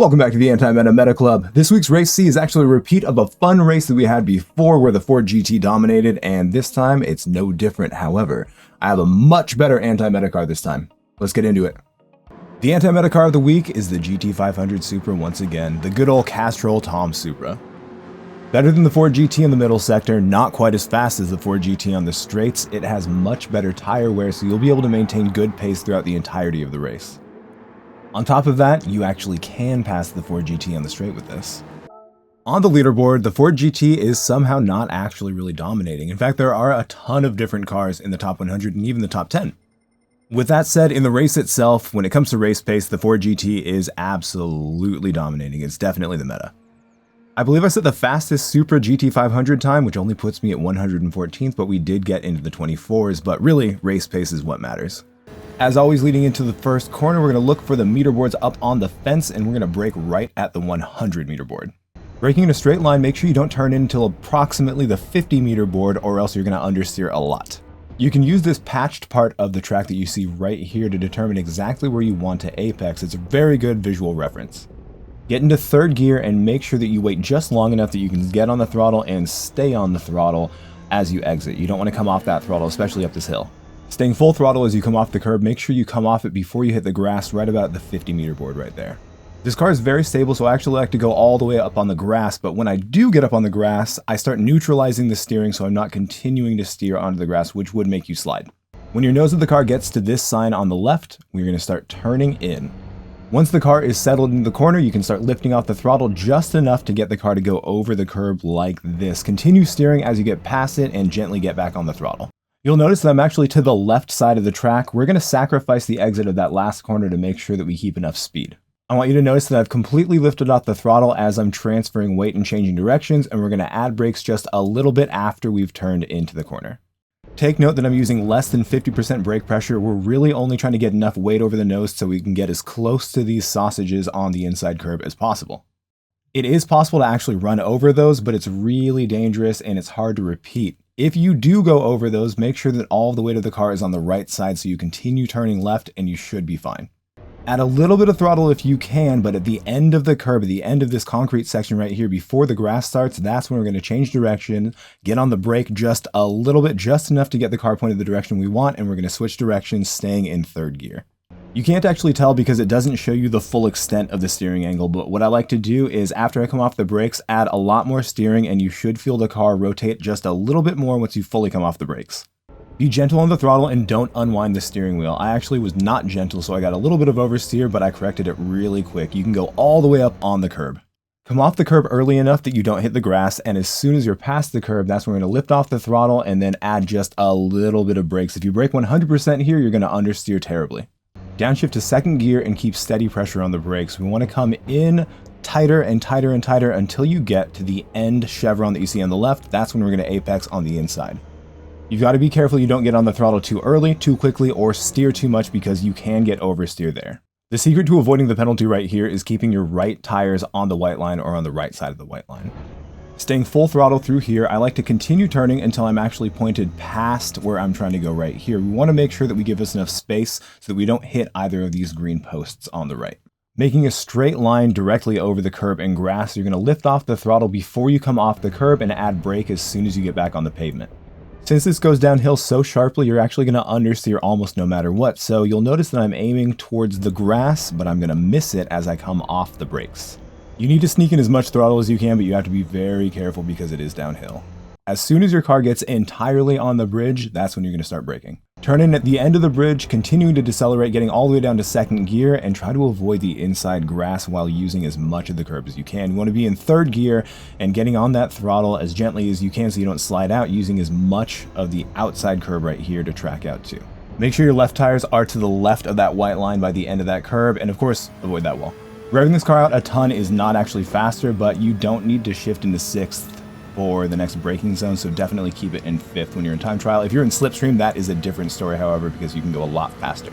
Welcome back to the Anti-Meta Meta Club. This week's Race C is actually a repeat of a fun race that we had before where the Ford GT dominated, and this time it's no different. However, I have a much better anti-meta car this time. Let's get into it. The anti-meta car of the week is the GT500 Supra once again, the good old Castrol Tom Supra. Better than the Ford GT in the middle sector, not quite as fast as the Ford GT on the straights, it has much better tire wear, so you'll be able to maintain good pace throughout the entirety of the race. On top of that, you actually can pass the Ford GT on the straight with this. On the leaderboard, the Ford GT is somehow not actually really dominating. In fact, there are a ton of different cars in the top 100 and even the top 10. With that said, in the race itself, when it comes to race pace, the Ford GT is absolutely dominating. It's definitely the meta. I believe I set the fastest Supra GT500 time, which only puts me at 114th, but we did get into the 24s, but really, race pace is what matters. As always, leading into the first corner, we're going to look for the meter boards up on the fence, and we're going to brake right at the 100 meter board. Braking in a straight line, make sure you don't turn in until approximately the 50 meter board, or else you're going to understeer a lot. You can use this patched part of the track that you see right here to determine exactly where you want to apex. It's a very good visual reference. Get into third gear and make sure that you wait just long enough that you can get on the throttle and stay on the throttle as you exit. You don't want to come off that throttle, especially up this hill. Staying full throttle as you come off the curb, make sure you come off it before you hit the grass right about the 50 meter board right there. This car is very stable, so I actually like to go all the way up on the grass, but when I do get up on the grass, I start neutralizing the steering so I'm not continuing to steer onto the grass, which would make you slide. When your nose of the car gets to this sign on the left, we're going to start turning in. Once the car is settled in the corner, you can start lifting off the throttle just enough to get the car to go over the curb like this. Continue steering as you get past it and gently get back on the throttle. You'll notice that I'm actually to the left side of the track. We're going to sacrifice the exit of that last corner to make sure that we keep enough speed. I want you to notice that I've completely lifted off the throttle as I'm transferring weight and changing directions, and we're going to add brakes just a little bit after we've turned into the corner. Take note that I'm using less than 50% brake pressure. We're really only trying to get enough weight over the nose so we can get as close to these sausages on the inside curb as possible. It is possible to actually run over those, but it's really dangerous and it's hard to repeat. If you do go over those, make sure that all the weight of the car is on the right side so you continue turning left and you should be fine. Add a little bit of throttle if you can, but at the end of the curb, at the end of this concrete section right here before the grass starts, that's when we're going to change direction, get on the brake just a little bit, just enough to get the car pointed the direction we want, and we're going to switch directions staying in third gear. You can't actually tell because it doesn't show you the full extent of the steering angle, but what I like to do is after I come off the brakes, add a lot more steering and you should feel the car rotate just a little bit more once you fully come off the brakes. Be gentle on the throttle and don't unwind the steering wheel. I actually was not gentle, so I got a little bit of oversteer, but I corrected it really quick. You can go all the way up on the curb. Come off the curb early enough that you don't hit the grass, and as soon as you're past the curb, that's when we're going to lift off the throttle and then add just a little bit of brakes. If you brake 100% here, you're going to understeer terribly. Downshift to second gear and keep steady pressure on the brakes. We want to come in tighter and tighter and tighter until you get to the end chevron that you see on the left. That's when we're going to apex on the inside. You've got to be careful you don't get on the throttle too early, too quickly, or steer too much because you can get oversteer there. The secret to avoiding the penalty right here is keeping your right tires on the white line or on the right side of the white line. Staying full throttle through here, I like to continue turning until I'm actually pointed past where I'm trying to go right here. We want to make sure that we give us enough space so that we don't hit either of these green posts on the right. Making a straight line directly over the curb and grass, you're going to lift off the throttle before you come off the curb and add brake as soon as you get back on the pavement. Since this goes downhill so sharply, you're actually going to understeer almost no matter what, so you'll notice that I'm aiming towards the grass, but I'm going to miss it as I come off the brakes. You need to sneak in as much throttle as you can, but you have to be very careful because it is downhill. As soon as your car gets entirely on the bridge, that's when you're going to start braking. Turn in at the end of the bridge, continuing to decelerate, getting all the way down to second gear, and try to avoid the inside grass while using as much of the curb as you can. You want to be in third gear and getting on that throttle as gently as you can so you don't slide out, using as much of the outside curb right here to track out to. Make sure your left tires are to the left of that white line by the end of that curb, and of course, avoid that wall. Revving this car out a ton is not actually faster, but you don't need to shift into sixth for the next braking zone, so definitely keep it in fifth when you're in time trial. If you're in slipstream, that is a different story, however, because you can go a lot faster.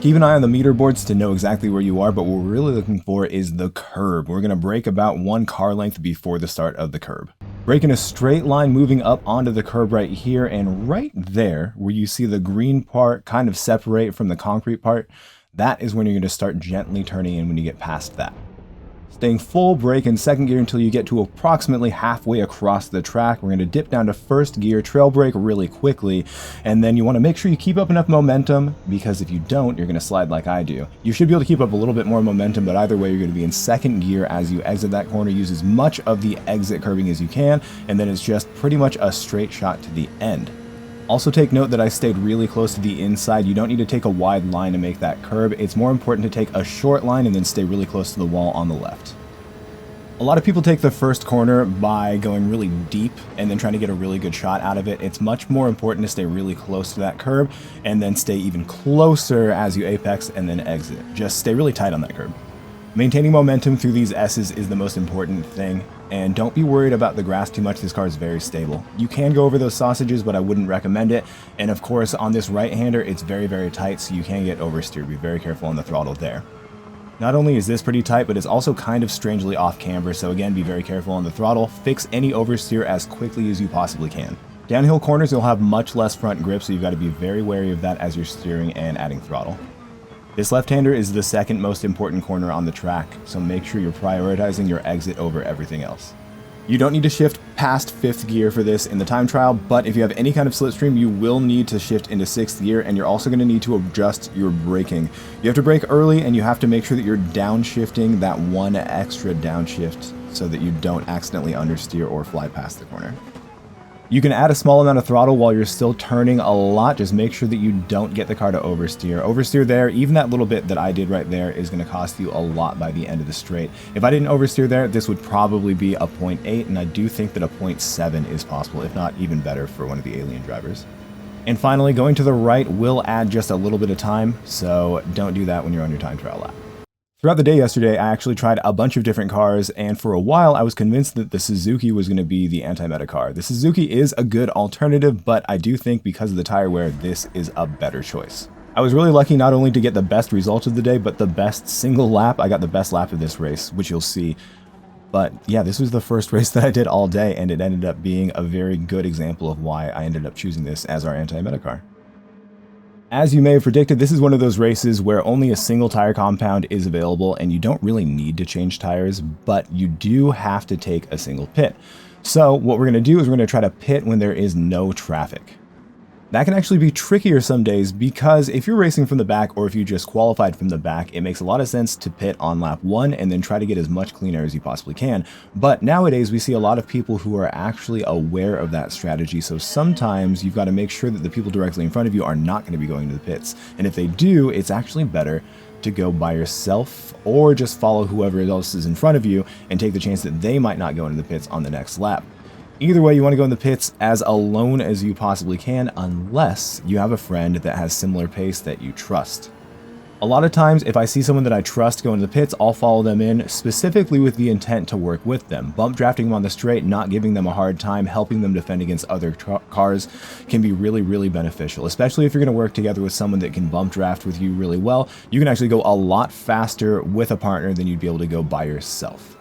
Keep an eye on the meter boards to know exactly where you are, but what we're really looking for is the curb. We're going to brake about one car length before the start of the curb. Brake in a straight line moving up onto the curb right here, and right there where you see the green part kind of separate from the concrete part, that is when you're going to start gently turning in when you get past that. Staying full brake in second gear until you get to approximately halfway across the track. We're going to dip down to first gear, trail brake really quickly, and then you want to make sure you keep up enough momentum, because if you don't, you're going to slide like I do. You should be able to keep up a little bit more momentum, but either way, you're going to be in second gear as you exit that corner. Use as much of the exit curbing as you can, and then it's just pretty much a straight shot to the end. Also take note that I stayed really close to the inside. You don't need to take a wide line to make that curb. It's more important to take a short line and then stay really close to the wall on the left. A lot of people take the first corner by going really deep and then trying to get a really good shot out of it. It's much more important to stay really close to that curb and then stay even closer as you apex and then exit. Just stay really tight on that curb. Maintaining momentum through these S's is the most important thing, and don't be worried about the grass too much. This car is very stable. You can go over those sausages, but I wouldn't recommend it. And of course, on this right-hander, it's very, very tight, so you can get oversteered. Be very careful on the throttle there. Not only is this pretty tight, but it's also kind of strangely off camber, so again, be very careful on the throttle. Fix any oversteer as quickly as you possibly can. Downhill corners, you'll have much less front grip, so you've got to be very wary of that as you're steering and adding throttle. This left-hander is the second most important corner on the track, so make sure you're prioritizing your exit over everything else. You don't need to shift past 5th gear for this in the time trial, but if you have any kind of slipstream, you will need to shift into 6th gear, and you're also going to need to adjust your braking. You have to brake early, and you have to make sure that you're downshifting that one extra downshift so that you don't accidentally understeer or fly past the corner. You can add a small amount of throttle while you're still turning a lot. Just make sure that you don't get the car to oversteer. Oversteer there, even that little bit that I did right there, is going to cost you a lot by the end of the straight. If I didn't oversteer there, this would probably be a 0.8, and I do think that a 0.7 is possible, if not even better for one of the alien drivers. And finally, going to the right will add just a little bit of time, so don't do that when you're on your time trial lap. Throughout the day yesterday, I actually tried a bunch of different cars, and for a while I was convinced that the Suzuki was going to be the anti-meta car. The Suzuki is a good alternative, but I do think because of the tire wear, this is a better choice. I was really lucky not only to get the best result of the day, but the best single lap. I got the best lap of this race, which you'll see. But yeah, this was the first race that I did all day, and it ended up being a very good example of why I ended up choosing this as our anti-meta car. As you may have predicted, this is one of those races where only a single tire compound is available, and you don't really need to change tires, but you do have to take a single pit. So what we're going to do is we're going to try to pit when there is no traffic. That can actually be trickier some days, because if you're racing from the back or if you just qualified from the back, it makes a lot of sense to pit on lap 1 and then try to get as much clean air as you possibly can. But nowadays we see a lot of people who are actually aware of that strategy, so sometimes you've got to make sure that the people directly in front of you are not going to be going to the pits. And if they do, it's actually better to go by yourself or just follow whoever else is in front of you and take the chance that they might not go into the pits on the next lap. Either way, you want to go in the pits as alone as you possibly can, unless you have a friend that has similar pace that you trust. A lot of times, if I see someone that I trust go into the pits, I'll follow them in, specifically with the intent to work with them. Bump drafting them on the straight, not giving them a hard time, helping them defend against other cars can be really, really beneficial, especially if you're going to work together with someone that can bump draft with you really well. You can actually go a lot faster with a partner than you'd be able to go by yourself.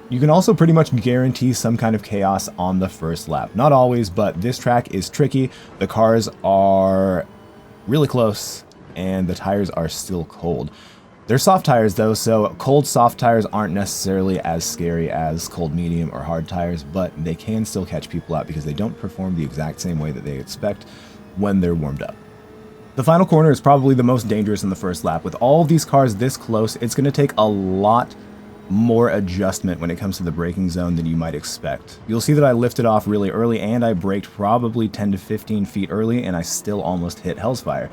You can also pretty much guarantee some kind of chaos on the first lap. Not always, but this track is tricky. The cars are really close, and the tires are still cold. They're soft tires though, so cold soft tires aren't necessarily as scary as cold medium or hard tires, but they can still catch people out because they don't perform the exact same way that they expect when they're warmed up. The final corner is probably the most dangerous in the first lap. With all of these cars this close, it's going to take a lot more adjustment when it comes to the braking zone than you might expect. You'll see that I lifted off really early, and I braked probably 10 to 15 feet early, and I still almost hit Hell's Fire.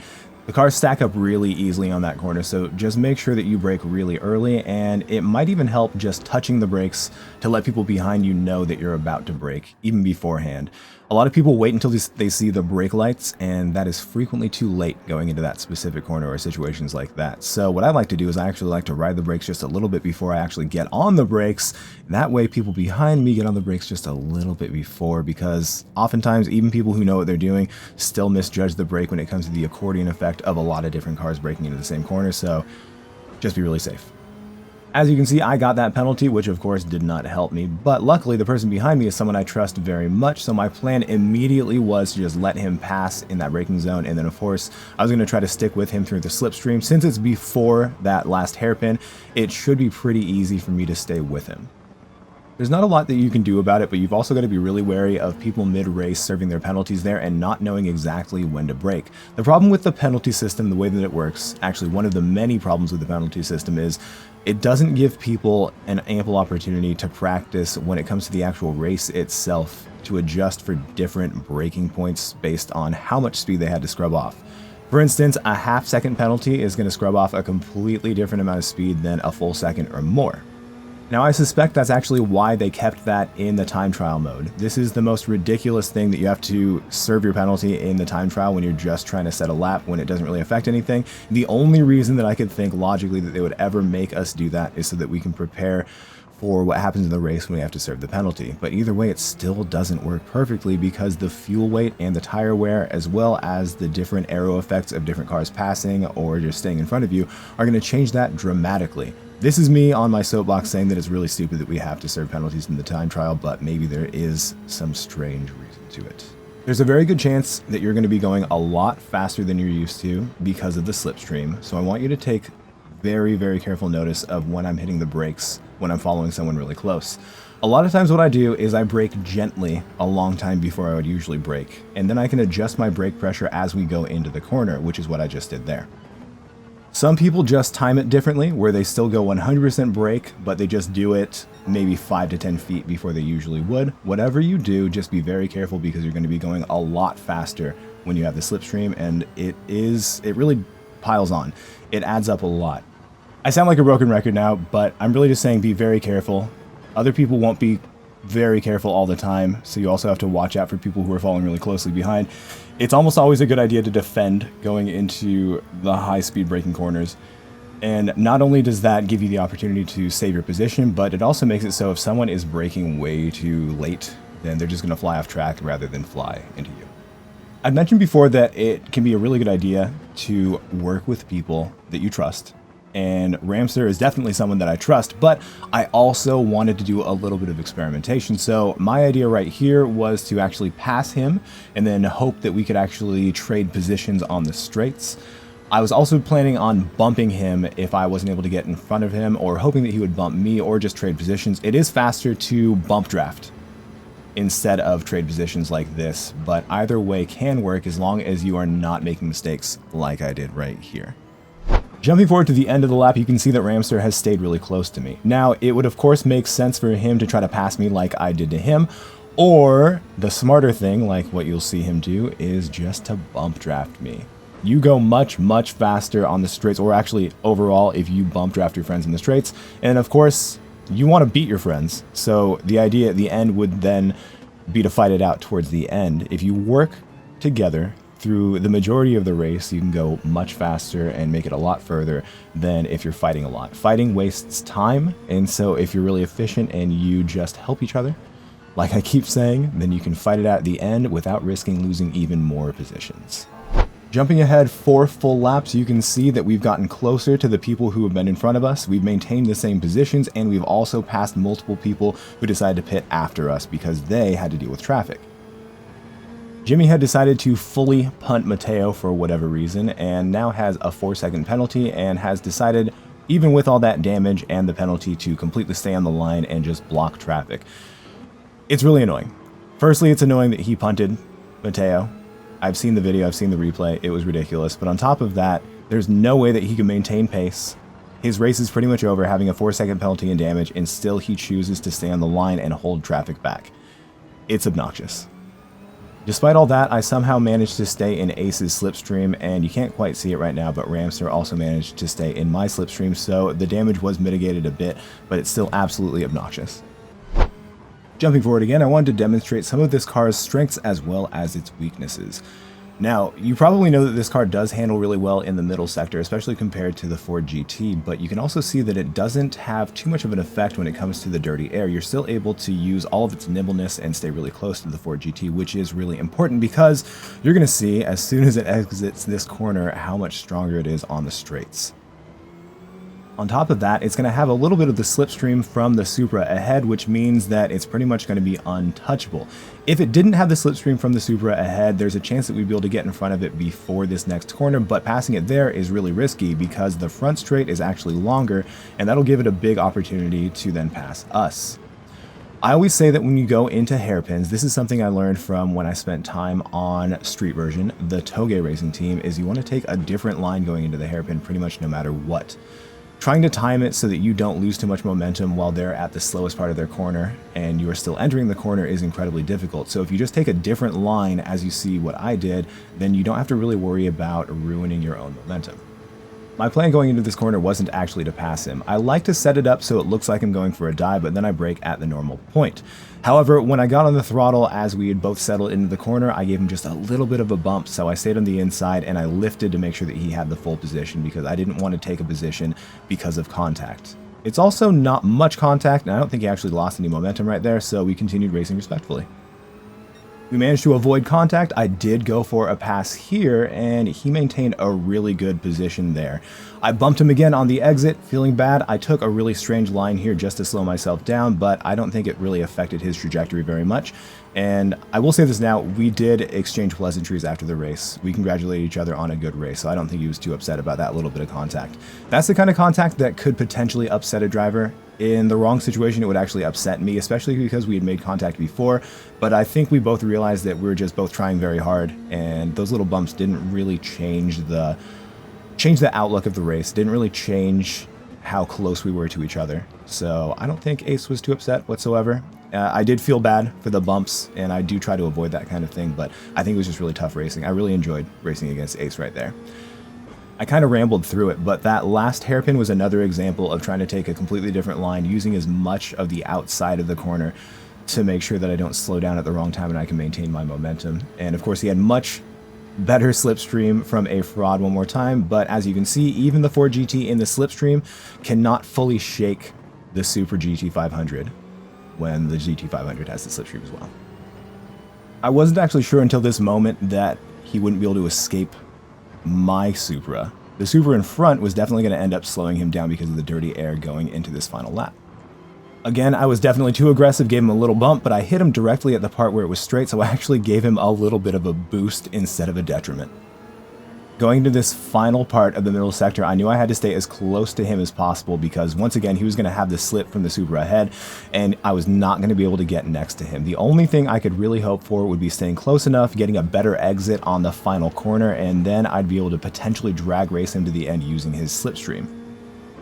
The cars stack up really easily on that corner, so just make sure that you brake really early, and it might even help just touching the brakes to let people behind you know that you're about to brake, even beforehand. A lot of people wait until they see the brake lights, and that is frequently too late going into that specific corner or situations like that. So what I like to do is I actually like to ride the brakes just a little bit before I actually get on the brakes. That way people behind me get on the brakes just a little bit before, because oftentimes even people who know what they're doing still misjudge the brake when it comes to the accordion effect of a lot of different cars braking into the same corner, so just be really safe. As you can see, I got that penalty, which of course did not help me, but luckily the person behind me is someone I trust very much, so my plan immediately was to just let him pass in that braking zone, and then of course I was going to try to stick with him through the slipstream. Since it's before that last hairpin, it should be pretty easy for me to stay with him. There's not a lot that you can do about it, but you've also got to be really wary of people mid-race serving their penalties there and not knowing exactly when to brake. The problem with the penalty system, the way that it works, actually one of the many problems with the penalty system is it doesn't give people an ample opportunity to practice when it comes to the actual race itself to adjust for different braking points based on how much speed they had to scrub off. For instance, a half-second penalty is going to scrub off a completely different amount of speed than a full second or more. Now, I suspect that's actually why they kept that in the time trial mode. This is the most ridiculous thing, that you have to serve your penalty in the time trial when you're just trying to set a lap when it doesn't really affect anything. The only reason that I could think logically that they would ever make us do that is so that we can prepare for what happens in the race when we have to serve the penalty. But either way, it still doesn't work perfectly because the fuel weight and the tire wear, as well as the different aero effects of different cars passing or just staying in front of you, are going to change that dramatically. This is me on my soapbox saying that it's really stupid that we have to serve penalties in the time trial, but maybe there is some strange reason to it. There's a very good chance that you're going to be going a lot faster than you're used to because of the slipstream, so I want you to take very, very careful notice of when I'm hitting the brakes when I'm following someone really close. A lot of times what I do is I brake gently a long time before I would usually brake, and then I can adjust my brake pressure as we go into the corner, which is what I just did there. Some people just time it differently, where they still go 100% brake, but they just do it maybe 5 to 10 feet before they usually would. Whatever you do, just be very careful because you're going to be going a lot faster when you have the slipstream, and it really piles on. It adds up a lot. I sound like a broken record now, but I'm really just saying be very careful. Other people won't be very careful all the time, so you also have to watch out for people who are following really closely behind. It's almost always a good idea to defend going into the high-speed braking corners, and not only does that give you the opportunity to save your position, but it also makes it so if someone is braking way too late, then they're just going to fly off track rather than fly into you. I'd mentioned before that it can be a really good idea to work with people that you trust, and Rseat is definitely someone that I trust, but I also wanted to do a little bit of experimentation. So my idea right here was to actually pass him and then hope that we could actually trade positions on the straights. I was also planning on bumping him if I wasn't able to get in front of him, or hoping that he would bump me, or just trade positions. It is faster to bump draft instead of trade positions like this, but either way can work as long as you are not making mistakes like I did right here. Jumping forward to the end of the lap, you can see that Rseat has stayed really close to me. Now, it would of course make sense for him to try to pass me like I did to him, or the smarter thing, like what you'll see him do, is just to bump draft me. You go much, much faster on the straights, or actually overall if you bump draft your friends in the straights, and of course, you want to beat your friends, so the idea at the end would then be to fight it out towards the end. If you work together through the majority of the race, you can go much faster and make it a lot further than if you're fighting a lot. Fighting wastes time, and so if you're really efficient and you just help each other, like I keep saying, then you can fight it out at the end without risking losing even more positions. Jumping ahead 4 full laps, you can see that we've gotten closer to the people who have been in front of us, we've maintained the same positions, and we've also passed multiple people who decided to pit after us because they had to deal with traffic. Jimmy had decided to fully punt Mateo for whatever reason, and now has a 4-second penalty, and has decided, even with all that damage and the penalty, to completely stay on the line and just block traffic. It's really annoying. Firstly, it's annoying that he punted Mateo. I've seen the video, I've seen the replay, it was ridiculous. But on top of that, there's no way that he can maintain pace. His race is pretty much over, having a 4-second penalty and damage, and still he chooses to stay on the line and hold traffic back. It's obnoxious. Despite all that, I somehow managed to stay in Ace's slipstream, and you can't quite see it right now, but Rseat also managed to stay in my slipstream, so the damage was mitigated a bit, but it's still absolutely obnoxious. Jumping forward again, I wanted to demonstrate some of this car's strengths as well as its weaknesses. Now, you probably know that this car does handle really well in the middle sector, especially compared to the Ford GT, but you can also see that it doesn't have too much of an effect when it comes to the dirty air. You're still able to use all of its nimbleness and stay really close to the Ford GT, which is really important because you're going to see as soon as it exits this corner how much stronger it is on the straights. On top of that, it's going to have a little bit of the slipstream from the Supra ahead, which means that it's pretty much going to be untouchable. If it didn't have the slipstream from the Supra ahead, there's a chance that we'd be able to get in front of it before this next corner, but passing it there is really risky because the front straight is actually longer, and that'll give it a big opportunity to then pass us. I always say that when you go into hairpins, this is something I learned from when I spent time on street version, the Toge racing team, is you want to take a different line going into the hairpin pretty much no matter what. Trying to time it so that you don't lose too much momentum while they're at the slowest part of their corner and you are still entering the corner is incredibly difficult. So if you just take a different line as you see what I did, then you don't have to really worry about ruining your own momentum. My plan going into this corner wasn't actually to pass him. I like to set it up so it looks like I'm going for a dive, but then I brake at the normal point. However, when I got on the throttle as we had both settled into the corner, I gave him just a little bit of a bump, so I stayed on the inside and I lifted to make sure that he had the full position because I didn't want to take a position because of contact. It's also not much contact, and I don't think he actually lost any momentum right there, so we continued racing respectfully. We managed to avoid contact. I did go for a pass here, and he maintained a really good position there. I bumped him again on the exit, feeling bad. I took a really strange line here just to slow myself down, but I don't think it really affected his trajectory very much. And I will say this now, we did exchange pleasantries after the race. We congratulated each other on a good race, so I don't think he was too upset about that little bit of contact. That's the kind of contact that could potentially upset a driver. In the wrong situation, it would actually upset me, especially because we had made contact before, but I think we both realized that we were just both trying very hard, and those little bumps didn't really change the outlook of the race, didn't really change how close we were to each other. So I don't think Ace was too upset whatsoever. I did feel bad for the bumps, and I do try to avoid that kind of thing, but I think it was just really tough racing. I really enjoyed racing against Ace right there. I kind of rambled through it, but that last hairpin was another example of trying to take a completely different line, using as much of the outside of the corner to make sure that I don't slow down at the wrong time and I can maintain my momentum. And of course, he had much better slipstream from a fraud one more time, but as you can see, even the Ford GT in the slipstream cannot fully shake the Super GT500 when the GT500 has the slipstream as well. I wasn't actually sure until this moment that he wouldn't be able to escape my Supra. The Supra in front was definitely going to end up slowing him down because of the dirty air going into this final lap. Again, I was definitely too aggressive, gave him a little bump, but I hit him directly at the part where it was straight, so I actually gave him a little bit of a boost instead of a detriment. Going into this final part of the middle sector, I knew I had to stay as close to him as possible because once again, he was going to have the slip from the Supra ahead, and I was not going to be able to get next to him. The only thing I could really hope for would be staying close enough, getting a better exit on the final corner, and then I'd be able to potentially drag race him to the end using his slipstream.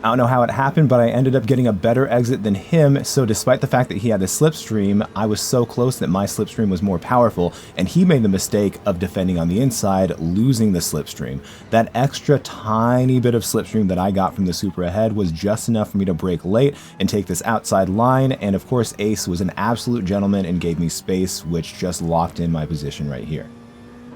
I don't know how it happened, but I ended up getting a better exit than him, so despite the fact that he had a slipstream, I was so close that my slipstream was more powerful, and he made the mistake of defending on the inside, losing the slipstream. That extra tiny bit of slipstream that I got from the Supra ahead was just enough for me to brake late and take this outside line, and of course Ace was an absolute gentleman and gave me space, which just locked in my position right here.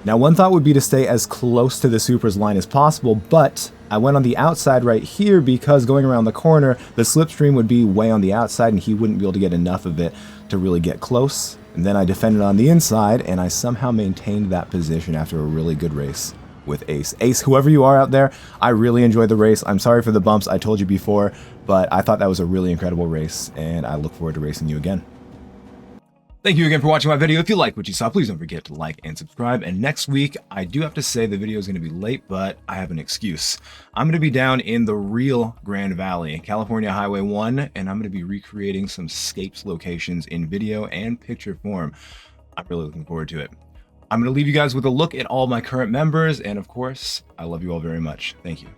Now, one thought would be to stay as close to the Supra's line as possible, but I went on the outside right here because going around the corner, the slipstream would be way on the outside and he wouldn't be able to get enough of it to really get close. And then I defended on the inside and I somehow maintained that position after a really good race with Ace. Ace, whoever you are out there, I really enjoyed the race. I'm sorry for the bumps, I told you before, but I thought that was a really incredible race and I look forward to racing you again. Thank you again for watching my video. If you like what you saw, please don't forget to like and subscribe. And next week, I do have to say the video is going to be late, but I have an excuse. I'm going to be down in the real Grand Valley, California Highway 1, and I'm going to be recreating some Scapes locations in video and picture form. I'm really looking forward to it. I'm going to leave you guys with a look at all my current members, and of course, I love you all very much. Thank you.